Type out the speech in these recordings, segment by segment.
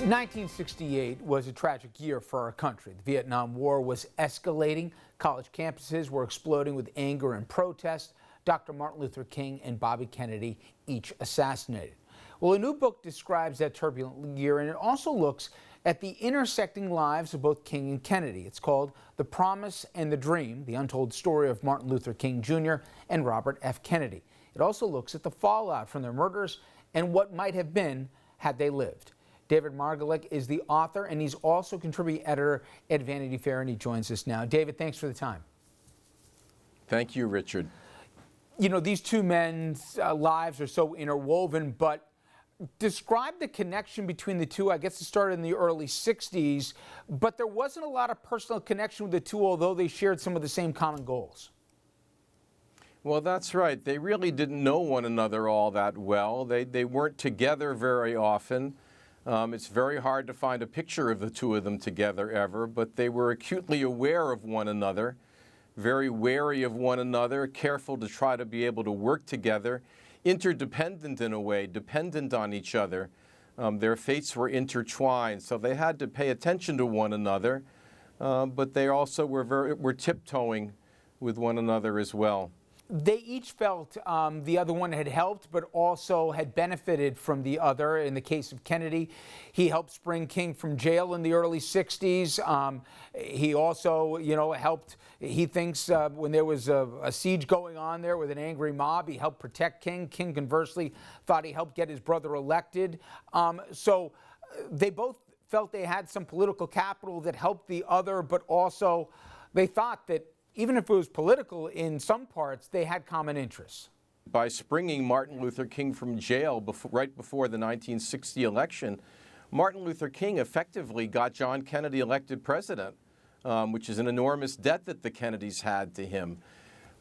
1968 was a tragic year for our country. The Vietnam War was escalating. College campuses were exploding with anger and protest. Dr. Martin Luther King and Bobby Kennedy each assassinated. Well, a new book describes that turbulent year, and it also looks at the intersecting lives of both King and Kennedy. It's called The Promise and the Dream, the untold story of Martin Luther King Jr. and Robert F. Kennedy. It also looks at the fallout from their murders and what might have been had they lived. David Margolick is the author, and he's also contributing editor at Vanity Fair, and he joins us now. David, thanks for the time. Thank you, Richard. You know, these two men's lives are so interwoven, but describe the connection between the two. I guess it started in the early 60s, but there wasn't a lot of personal connection with the two, although they shared some of the same common goals. Well, that's right. They really didn't know one another all that well. They weren't together very often. It's very hard to find a picture of the two of them together ever, but they were acutely aware of one another, very wary of one another, careful to try to be able to work together, interdependent in a way, dependent on each other. Their fates were intertwined, so they had to pay attention to one another, but they also were tiptoeing with one another as well. They each felt the other one had helped, but also had benefited from the other. In the case of Kennedy, he helped spring King from jail in the early 60s. He also, helped, he thinks, when there was a siege going on there with an angry mob, he helped protect King. King, conversely, thought he helped get his brother elected. So they both felt they had some political capital that helped the other, but also they thought that even if it was political in some parts, they had common interests. By springing Martin Luther King from jail right before the 1960 election, Martin Luther King effectively got John Kennedy elected president, which is an enormous debt that the Kennedys had to him.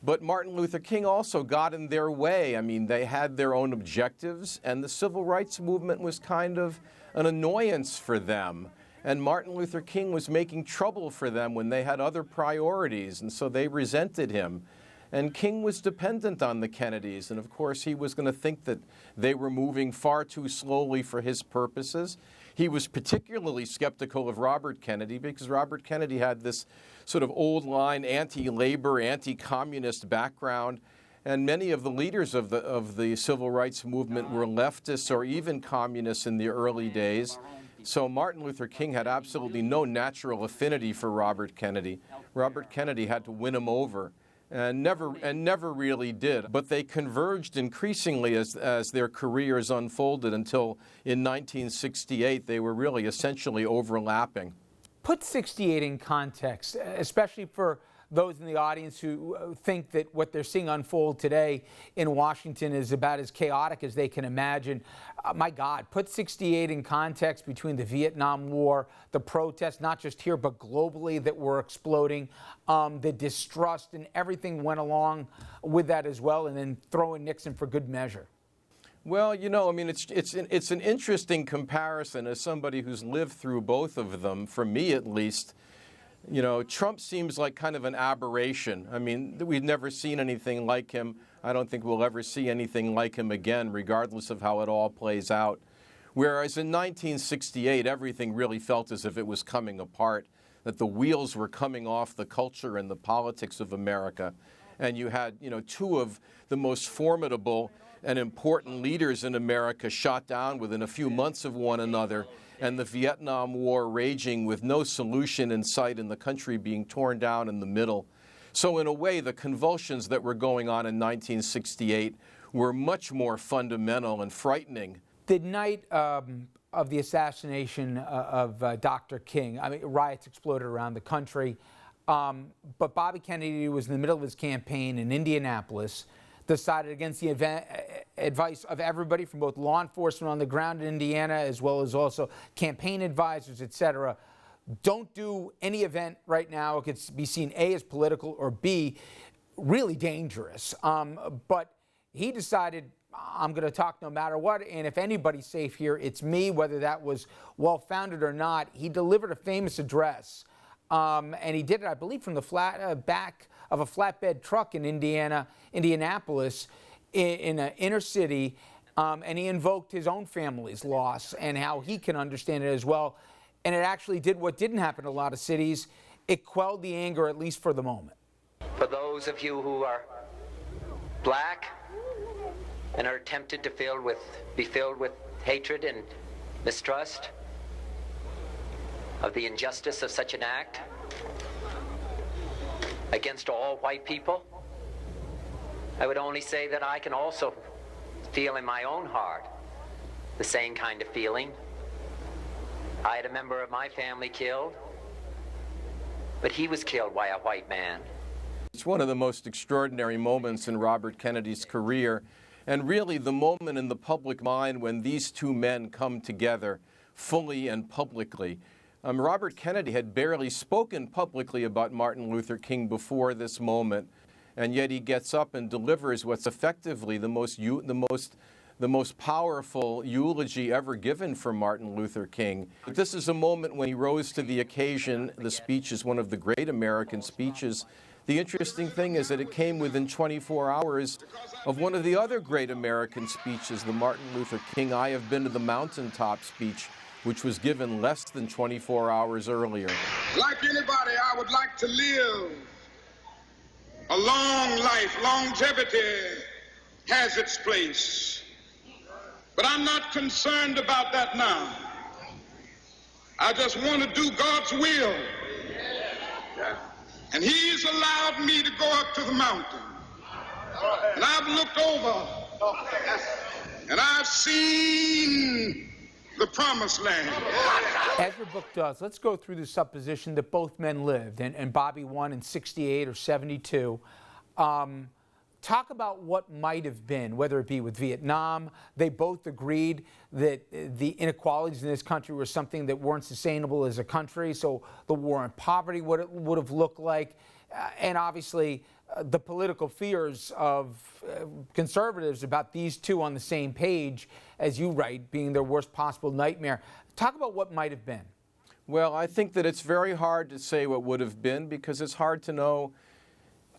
But Martin Luther King also got in their way. I mean, they had their own objectives, and the civil rights movement was kind of an annoyance for them. And Martin Luther King was making trouble for them when they had other priorities, and so they resented him. And King was dependent on the Kennedys, and of course he was going to think that they were moving far too slowly for his purposes. He was particularly skeptical of Robert Kennedy because Robert Kennedy had this sort of old-line anti-labor, anti-communist background, and many of the leaders of the civil rights movement were leftists or even communists in the early days. So Martin Luther King had absolutely no natural affinity for Robert Kennedy. Robert Kennedy had to win him over, and never really did. But they converged increasingly as their careers unfolded until in 1968 they were really essentially overlapping. Put 68 in context, especially for those in the audience who think that what they're seeing unfold today in Washington is about as chaotic as they can imagine. My God, put 68 in context between the Vietnam War, the protests, not just here, but globally that were exploding, the distrust and everything went along with that as well, and then throw in Nixon for good measure. Well, I mean, it's an interesting comparison as somebody who's lived through both of them, for me at least. Trump seems like kind of an aberration. I mean, we've never seen anything like him. I don't think we'll ever see anything like him again, regardless of how it all plays out. Whereas in 1968, everything really felt as if it was coming apart, that the wheels were coming off the culture and the politics of America. And you had, two of the most formidable and important leaders in America shot down within a few months of one another, and the Vietnam War raging with no solution in sight and the country being torn down in the middle. So in a way, the convulsions that were going on in 1968 were much more fundamental and frightening. The night of the assassination of Dr. King, I mean, riots exploded around the country, but Bobby Kennedy was in the middle of his campaign in Indianapolis, decided against the advice of everybody from both law enforcement on the ground in Indiana as well as also campaign advisors, etc. Don't do any event right now. It could be seen A, as political, or B, really dangerous. But he decided, I'm going to talk no matter what, and if anybody's safe here, it's me, whether that was well-founded or not. He delivered a famous address, and he did it, I believe, from the back of a flatbed truck in Indianapolis, in an inner city. And he invoked his own family's loss and how he can understand it as well. And it actually did what didn't happen in a lot of cities. It quelled the anger, at least for the moment. For those of you who are black and are tempted to be filled with hatred and mistrust of the injustice of such an act against all white people, I would only say that I can also feel in my own heart the same kind of feeling. I had a member of my family killed, but he was killed by a white man. It's one of the most extraordinary moments in Robert Kennedy's career, and really the moment in the public mind when these two men come together fully and publicly. Robert Kennedy had barely spoken publicly about Martin Luther King before this moment, and yet he gets up and delivers what's effectively the most powerful eulogy ever given for Martin Luther King. But this is a moment when he rose to the occasion. The speech is one of the great American speeches. The interesting thing is that it came within 24 hours of one of the other great American speeches, the Martin Luther King "I Have Been to the Mountaintop" speech, which was given less than 24 hours earlier. Like anybody, I would like to live a long life. Longevity has its place. But I'm not concerned about that now. I just want to do God's will. And He's allowed me to go up to the mountain. And I've looked over and I've seen the promised land. As your book does, let's go through the supposition that both men lived, and Bobby won in 68 or 72. Talk about what might have been, whether it be with Vietnam. They both agreed that the inequalities in this country were something that weren't sustainable as a country, so the war on poverty, what it would have looked like, and obviously the political fears of conservatives about these two on the same page, as you write, being their worst possible nightmare. Talk about what might have been. Well, I think that it's very hard to say what would have been, because it's hard to know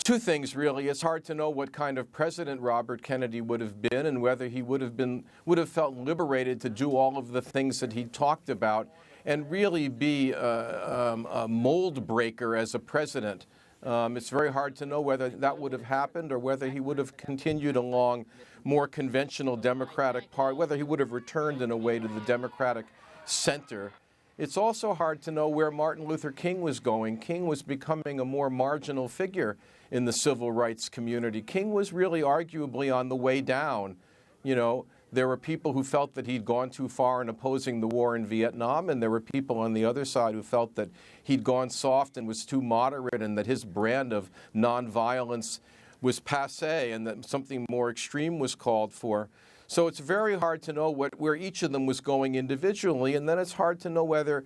two things, really. It's hard to know what kind of president Robert Kennedy would have been, and whether he would have felt liberated to do all of the things that he talked about and really be a mold breaker as a president. It's very hard to know whether that would have happened, or whether he would have continued along more conventional Democratic party, whether he would have returned in a way to the Democratic center. It's also hard to know where Martin Luther King was going. King was becoming a more marginal figure in the civil rights community. King was really arguably on the way down. You know, there were people who felt that he'd gone too far in opposing the war in Vietnam, and there were people on the other side who felt that he'd gone soft and was too moderate, and that his brand of nonviolence was passé, and that something more extreme was called for. So it's very hard to know where each of them was going individually, and then it's hard to know whether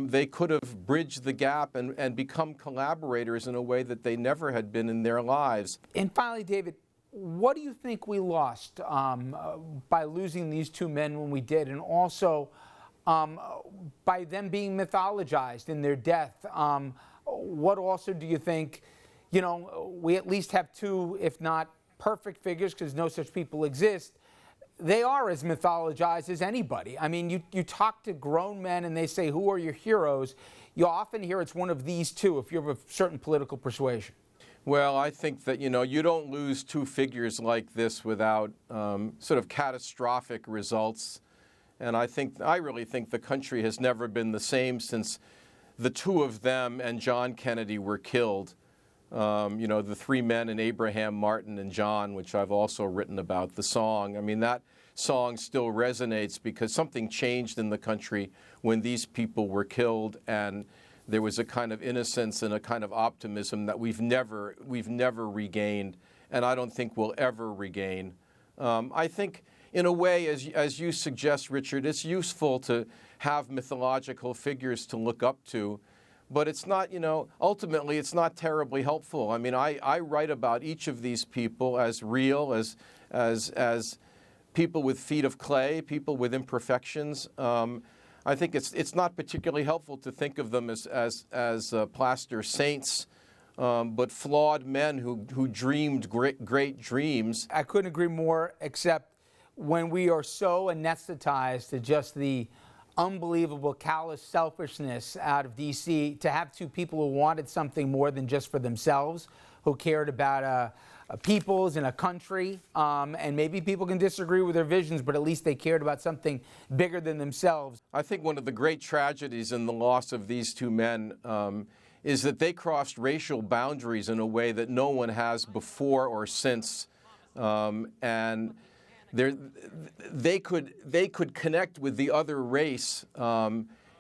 they could have bridged the gap and become collaborators in a way that they never had been in their lives. And finally, David, what do you think we lost by losing these two men when we did, and also by them being mythologized in their death? What also do you think, you know, we at least have two, if not perfect figures, because no such people exist, they are as mythologized as anybody. I mean, you talk to grown men and they say, who are your heroes? You often hear it's one of these two if you're of a certain political persuasion. Well, I think that, you know, you don't lose two figures like this without sort of catastrophic results. And I really think the country has never been the same since the two of them and John Kennedy were killed. You know, the three men, and Abraham, Martin, and John, which I've also written about, the song. I mean, that song still resonates because something changed in the country when these people were killed, and there was a kind of innocence and a kind of optimism that we've never regained, and I don't think we'll ever regain. I think, in a way, as you suggest, Richard, it's useful to have mythological figures to look up to. But it's not, you know, ultimately it's not terribly helpful. I mean, I write about each of these people as real, as people with feet of clay, people with imperfections. I think it's not particularly helpful to think of them as plaster saints, but flawed men who dreamed great dreams. I couldn't agree more, except when we are so anesthetized to just the unbelievable callous selfishness out of D.C., to have two people who wanted something more than just for themselves, who cared about a peoples and a country, and maybe people can disagree with their visions, but at least they cared about something bigger than themselves. I think one of the great tragedies in the loss of these two men is that they crossed racial boundaries in a way that no one has before or since, and they could connect with the other race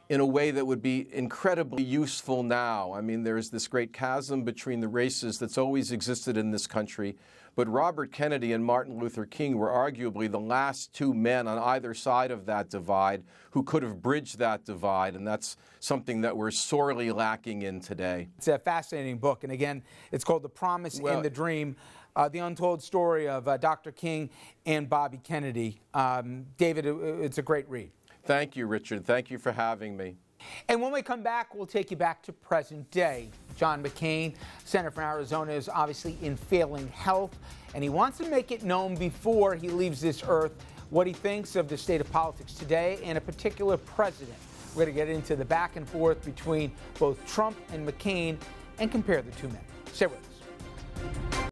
in a way that would be incredibly useful now. I mean, there's this great chasm between the races that's always existed in this country, but Robert Kennedy and Martin Luther King were arguably the last two men on either side of that divide who could have bridged that divide, and that's something that we're sorely lacking in today. It's a fascinating book, and again, it's called The Promise and the Dream, the untold story of Dr. King and Bobby Kennedy. David, it's a great read. Thank you, Richard. Thank you for having me. And when we come back, we'll take you back to present day. John McCain, Senator from Arizona, is obviously in failing health, and he wants to make it known before he leaves this earth what he thinks of the state of politics today and a particular president. We're going to get into the back and forth between both Trump and McCain and compare the two men. Stay with us.